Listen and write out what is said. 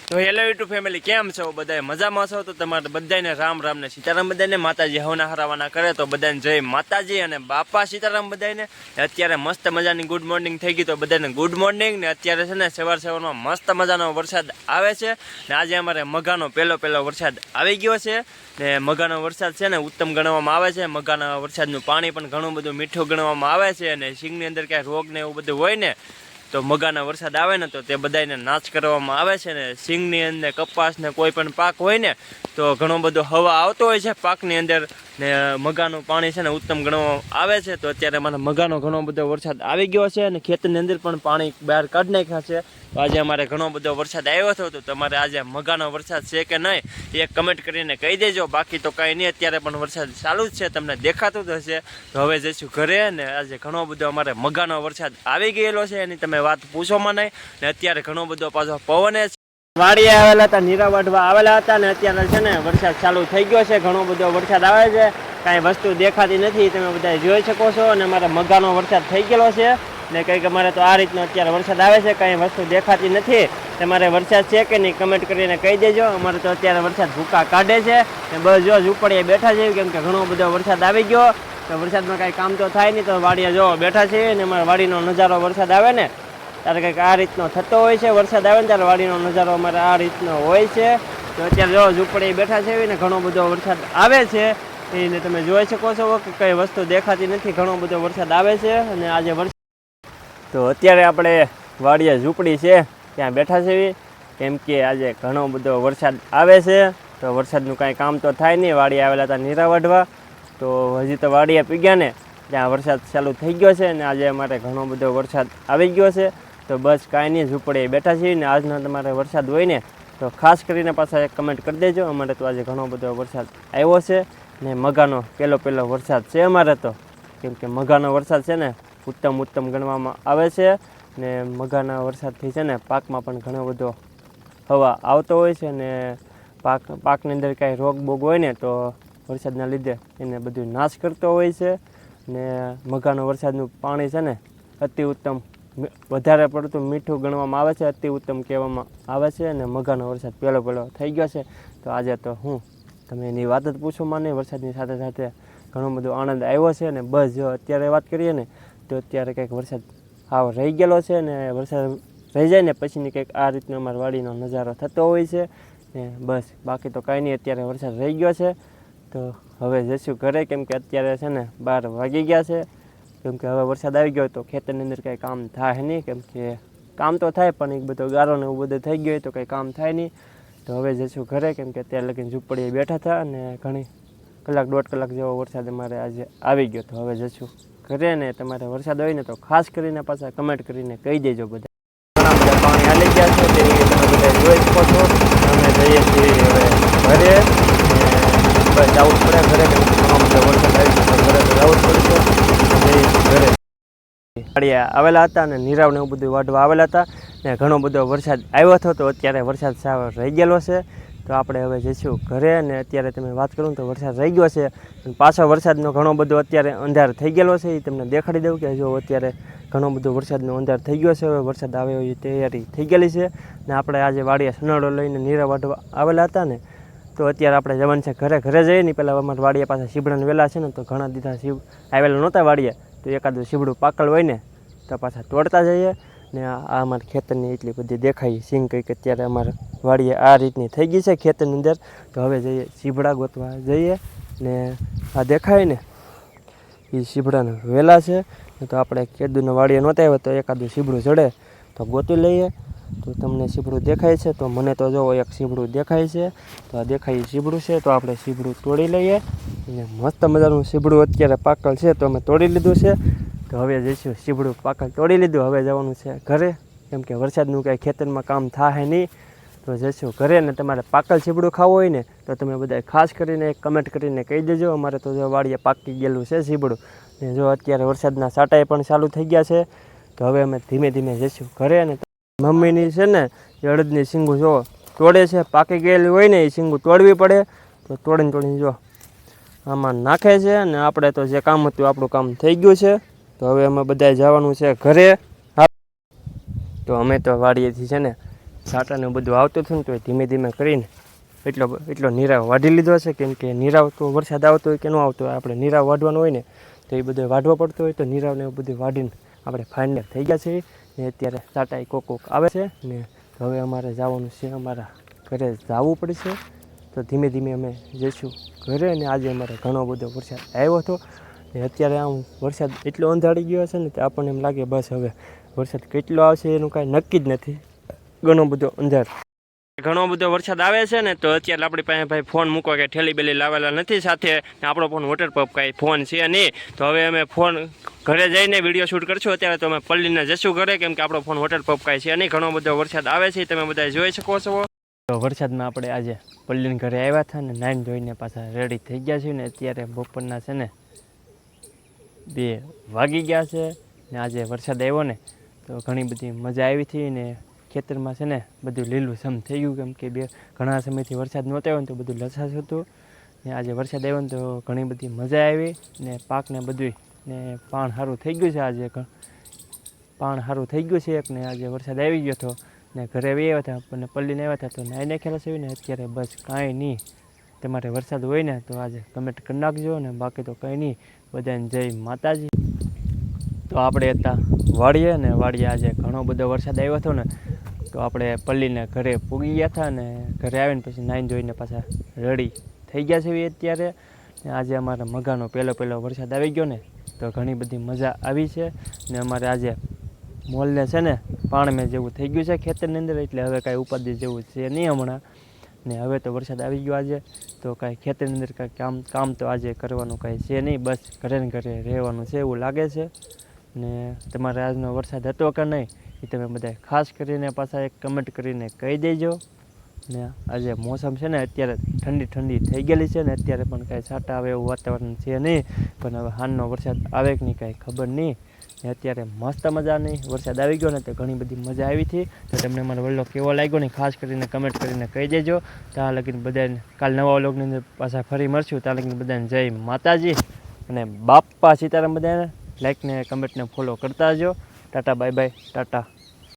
તો hello YouTube family, કેમ છો બધાય? મજામાં છો? તો તમારે બધાને રામ રામ ને સીતારામ, બધાને માતાજી હવના હરાવાના કરે તો બધાને જય માતાજી અને બાપા સીતારામ બધાને. અત્યારે મસ્ત મજાની ગુડ મોર્નિંગ થઈ ગઈ, તો બધાને ગુડ મોર્નિંગ. ને અત્યારે છે ને સવારમાં મસ્ત મજાનો વરસાદ આવે છે ને આજે અમારે મઘાનો પહેલો વરસાદ આવી ગયો છે. ને મઘાનો વરસાદ છે ને ઉત્તમ ગણવામાં આવે છે. મઘાના વરસાદનું પાણી પણ ઘણું બધું મીઠું ગણવામાં આવે છે. અને સિંગની અંદર ક્યાંય રોગ ને એવું બધું હોય ને તો મઘાના વરસાદ આવે ને તો તે બધાને નાશ કરવામાં આવે છે. ને સિંગની અંદર કપાસ ને કોઈ પણ પાક હોય ને તો ઘણો બધો હવા આવતો હોય છે પાકની અંદર. ને મઘાનું પાણી છે ને ઉત્તમ ગણવામાં આવે છે. તો અત્યારે અમારે મઘાનો ઘણો બધો વરસાદ આવી ગયો છે અને ખેતરની અંદર પણ પાણી બહાર કાઢી નાખ્યા છે. તો આજે અમારે ઘણો બધો વરસાદ આવ્યો હતો. તો તમારે આજે મઘાનો વરસાદ છે કે નહીં એ કમેન્ટ કરીને કહી દેજો. બાકી તો કાંઈ નહીં, અત્યારે પણ વરસાદ ચાલુ જ છે, તમને દેખાતું જ હશે. તો હવે જઈશું ઘરે. ને આજે ઘણો બધો અમારે મઘાનો વરસાદ આવી ગયેલો છે, એની તમે વાત પૂછોમાં નહીં. ને અત્યારે ઘણો બધો પાછો પવન છે. વાડીએ આવેલા હતા, નીરા વાઢવા આવેલા હતા ને અત્યારે છે ને વરસાદ ચાલુ થઈ ગયો છે. ઘણો બધો વરસાદ આવે છે, કાંઈ વસ્તુ દેખાતી નથી, તમે બધા જોઈ શકો છો. અને અમારે મઘાનો વરસાદ થઈ ગયેલો છે ને કંઈક અમારે તો આ રીતનો અત્યારે વરસાદ આવે છે, કાંઈ વસ્તુ દેખાતી નથી. તમારે વરસાદ છે કે નહીં કમેન્ટ કરીને કહી દેજો. અમારે તો અત્યારે વરસાદ ભૂકા કાઢે છે ને બસ જો ઝૂંપડીએ બેઠા છે, કેમ કે ઘણો બધો વરસાદ આવી ગયો. તો વરસાદમાં કાંઈ કામ તો થાય નહીં, તો વાડીએ જો બેઠા છે. અને અમારા વાડીનો નજારો વરસાદ આવે ને ત્યારે કંઈક આ રીતનો થતો હોય છે. વરસાદ આવે ને ત્યારે વાડીનો નજારો અમારે આ રીતનો હોય છે. તો અત્યારે જો ઝૂંપડી બેઠા છે ને ઘણો બધો વરસાદ આવે છે, એને તમે જોઈ શકો છો કે કઈ વસ્તુ દેખાતી નથી. ઘણો બધો વરસાદ આવે છે અને આજે વરસાદ તો અત્યારે આપણે વાડીએ ઝૂંપડી છે ત્યાં બેઠા છે, કેમ કે આજે ઘણો બધો વરસાદ આવે છે. તો વરસાદનું કાંઈ કામ તો થાય નહીં. વાડીએ આવેલા હતા નીરા વાઢવા, તો હજી તો વાડીએ પીગ્યા ને ત્યાં વરસાદ ચાલુ થઈ ગયો છે. અને આજે અમારે ઘણો બધો વરસાદ આવી ગયો છે. તો બસ કાંઈ નહીં, ઝૂંપડીએ બેઠા છીએ. ને આજનો તમારે વરસાદ હોય ને તો ખાસ કરીને પાછા એક કમેન્ટ કરી દેજો. અમારે તો આજે ઘણો બધો વરસાદ આવ્યો છે ને મઘાનો પહેલો વરસાદ છે અમારે તો, કેમ કે મઘાનો વરસાદ છે ને ઉત્તમ ગણવામાં આવે છે. ને મઘાના વરસાદથી છે ને પાકમાં પણ ઘણો બધો હવા આવતો હોય છે. ને પાકની અંદર કાંઈ રોગ બોગ હોય ને તો વરસાદના લીધે એને બધું નાશ કરતો હોય છે. ને મઘાનો વરસાદનું પાણી છે ને અતિ ઉત્તમ, વધારે પડતું મીઠું ગણવામાં આવે છે, અતિ ઉત્તમ કહેવામાં આવે છે. અને મઘાનો વરસાદ પહેલો થઈ ગયો છે. તો આજે તો તમે એની વાત જ પૂછો માં નહીં, વરસાદની સાથે સાથે ઘણો બધો આનંદ આવ્યો છે. ને બસ જો અત્યારે વાત કરીએ ને તો અત્યારે કંઈક વરસાદ રહી ગયેલો છે. ને વરસાદ રહી જાય ને પછીની કંઈક આ રીતનો અમારા વાડીનો નજારો થતો હોય છે. ને બસ બાકી તો કાંઈ નહીં, અત્યારે વરસાદ રહી ગયો છે. તો હવે જઈશું ઘરે, કેમ કે અત્યારે છે ને 12 વાગી ગયા છે. કેમ કે હવે વરસાદ આવી ગયો તો ખેતરની અંદર કંઈ કામ થાય નહીં, કેમ કે કામ તો થાય પણ એક બધો ગારો ને એવું બધું થઈ ગયું હોય તો કંઈ કામ થાય નહીં. તો હવે જઈશું ઘરે, કેમ કે અત્યારે લગીને ઝૂંપડીએ બેઠા હતા અને ઘણી કલાક 1.5 કલાક જેવો વરસાદ અમારે આજે આવી ગયો. તો હવે જઈશું ઘરે. ને તમારે વરસાદ હોય ને તો ખાસ કરીને પાછા કમેન્ટ કરીને કહી દેજો બધા. ઘણા બધા પાણી હાલી ગયા છે, તે તમે બધા જોઈ શકો છો. અમે જઈએ છીએ હવે ઘરે. બસ જવું પડે ઘરે, કેમ કે ઘણો બધો વરસાદ આવી ગયો તો ઘરે તો જવું જ પડશે. ઘરે વાડીએ આવેલા હતા અને નીરાવને એવું બધું વાઢવા આવેલા હતા ને ઘણો બધો વરસાદ આવ્યો હતો. તો અત્યારે વરસાદ સાવ રહી ગયેલો છે. તો આપણે હવે જઈશું ઘરે. અને અત્યારે તમે વાત કરું તો વરસાદ રહી ગયો છે. પાછો વરસાદનો ઘણો બધો અત્યારે અંધાર થઈ ગયેલો છે, એ તમને દેખાડી દઉં કે જો અત્યારે ઘણો બધો વરસાદનો અંધાર થઈ ગયો છે. હવે વરસાદ આવે એવી તૈયારી થઈ ગયેલી છે. ને આપણે આજે વાડીએ સનાડો લઈને નીરા વાઢવા આવેલા હતા ને તો અત્યારે આપણે જવાનું છે ઘરે જઈએ ને પહેલાં અમારે વાડીએ પાછા સીબડાને વેલા છે ને તો ઘણા દીધા આવેલા નહોતા વાડીએ, તો એકાદું સીબડું પાકળ હોય ને તો પાછા તોડતા જઈએ. ને આ અમારા ખેતરની એટલી બધી દેખાય સિંગ કંઈક અત્યારે અમારે વાડીએ આ રીતની થઈ ગઈ છે ખેતરની અંદર. તો હવે જઈએ સીબડા ગોતવા જઈએ. ને આ દેખાય ને એ સીબડાને વેલા છે. તો આપણે કેદુના વાડીએ નહોતા આવ્યા તો એકાદું સીબડું ચડે તો ગોતી લઈએ. તો તમને સીબડું દેખાય છે? તો મને તો જો એક સીબડું દેખાય છે. તો આ દેખાય સીબડું છે, તો આપણે સીબડું તોડી લઈએ. અને મસ્ત મજાનું સીબડું અત્યારે પાકળ છે તો અમે તોડી લીધું છે. તો હવે જઈશું, સીબડું પાકળ તોડી લીધું, હવે જવાનું છે ઘરે, કેમ કે વરસાદનું કાંઈ ખેતરમાં કામ થાય નહીં. તો જઈશું ઘરે. ને તમારે પાકળ સીબડું ખાવું હોય ને તો તમે બધા ખાસ કરીને કમેન્ટ કરીને કહી દેજો. અમારે તો જો વાડીએ પાકી ગયેલું છે સીબડું. ને જો અત્યારે વરસાદના સાટાએ પણ ચાલુ થઈ ગયા છે. તો હવે અમે ધીમે ધીમે જઈશું ઘરે. અને મમ્મીની છે ને એ અડદની શીંગું જો તોડે છે, પાકી ગયેલી હોય ને એ શીંગું તોડવી પડે. તો તોડીને જો આમાં નાખે છે. અને આપણે તો જે કામ હતું આપણું કામ થઈ ગયું છે. તો હવે અમે બધાએ જવાનું છે ઘરે. તો અમે તો વાડીએથી છે ને સાટાને બધું આવતું હતું ને તો ધીમે ધીમે કરીને એટલો નીરાવ વાઢી લીધો છે. કેમ કે નીરાવ તો વરસાદ આવતો હોય કે ન આવતો હોય, આપણે નીરાવ વાઢવાનો હોય ને તો એ બધું વાઢવો પડતો હોય. તો નીરાવને એવું બધું વાઢીને આપણે ફાઇનલ થઈ ગયા છે. ને અત્યારે સાટા કોક આવે છે ને હવે અમારે જવાનું છે, અમારા ઘરે જવું પડશે. તો ધીમે ધીમે અમે જઈશું ઘરે. અને આજે અમારે ઘણો બધો વરસાદ આવ્યો હતો ને અત્યારે આમ વરસાદ એટલો અંધારી ગયો છે ને તો આપણને એમ લાગે બસ હવે વરસાદ કેટલો આવશે એનું કાંઈ નક્કી જ નથી. ઘણો બધો ઘણો બધો વરસાદ આવે છે ને તો અત્યારે આપણી પાસે ભાઈ ફોન મૂકવા કે ઠેલી બેલી લાવેલા નથી સાથે, ને આપણો પણ વોટરપંપ કાંઈ ફોન છે નહીં. તો હવે અમે ફોન ઘરે જઈને વિડીયો શૂટ કરશું. અત્યારે તો અમે પલ્લીને જશું ઘરે, કેમ કે આપણો ફોન વોટરપંપ કાંઈ છે નહીં. ઘણો બધો વરસાદ આવે છે, તમે બધા જોઈ શકો છો. તો વરસાદમાં આપણે આજે પલ્લીને ઘરે આવ્યા હતા ને નાઈન ધોઈને પાછા રેડી થઈ ગયા છીએ. ને અત્યારે બપોરના છે ને 2 વાગી ગયા છે. ને આજે વરસાદ આવ્યો ને તો ઘણી બધી મજા આવી હતી. ને ખેતરમાં છે ને બધું લીલું સમ થઈ ગયું, કેમ કે ઘણા સમયથી વરસાદ નહોતો આવ્યો ને તો બધું લસાશ હતું. ને આજે વરસાદ આવ્યો ને તો ઘણી બધી મજા આવી. ને પાકને બધું ને પાણ સારું થઈ ગયું છે. આજે પાણ સારું થઈ ગયું છે એક. ને આજે વરસાદ આવી ગયો હતો ને ઘરે આવ્યા હતા અને પલ્લીને આવ્યા હતા તો નાઈ નાખેલા છે ને અત્યારે બસ કાંઈ નહીં. તમારે વરસાદ હોય ને તો આજે કમેન્ટ કરી નાખજો. ને બાકી તો કંઈ નહીં. બધાને જય માતાજી. તો આપણે હતા વાડીએ ને વાડીએ આજે ઘણો બધો વરસાદ આવ્યો હતો ને તો આપણે પલ્લીને ઘરે પૂગી ગયા હતા. ને ઘરે આવીને પછી નાઈને ધોઈને પાછા રેડી થઈ ગયા છે અત્યારે. ને આજે અમારા મગાનો પહેલો વરસાદ આવી ગયો ને તો ઘણી બધી મજા આવી છે. ને અમારે આજે મોલને છે ને પાણમે જેવું થઈ ગયું છે ખેતરની અંદર, એટલે હવે કાંઈ ઉપાધિ જેવું છે નહીં હમણાં. ને હવે તો વરસાદ આવી ગયો આજે તો કાંઈ ખેતરની અંદર કાંઈ કામ તો આજે કરવાનું કાંઈ છે નહીં, બસ ઘરે ને ઘરે રહેવાનું છે એવું લાગે છે. ને તમારે આજનો વરસાદ હતો કે નહીં એ તમે બધા ખાસ કરીને પાછા એક કમેન્ટ કરીને કહી દેજો. ને આજે મોસમ છે ને અત્યારે ઠંડી થઈ ગયેલી છે ને અત્યારે પણ કાંઈ છાંટા આવે એવું વાતાવરણ છે નહીં, પણ હવે હાનનો વરસાદ આવે કે નહીં કાંઈ ખબર નહીં. ને અત્યારે મસ્ત મજાની વરસાદ આવી ગયો ને તો ઘણી બધી મજા આવી હતી. તો તમને મારો વ્લોગ કેવો લાગ્યો ને ખાસ કરીને કમેન્ટ કરીને કહી દેજો. ત્યાં લગીને બધાને કાલ નવા વ્લોગની અંદર પાછા ફરી મળશું. ત્યાં લગીને બધાને જય માતાજી અને બાપા સીતારામ. બધાને લાઈક ને કમેન્ટ ને ફોલો કરતા જજો. Tata bye bye Tata.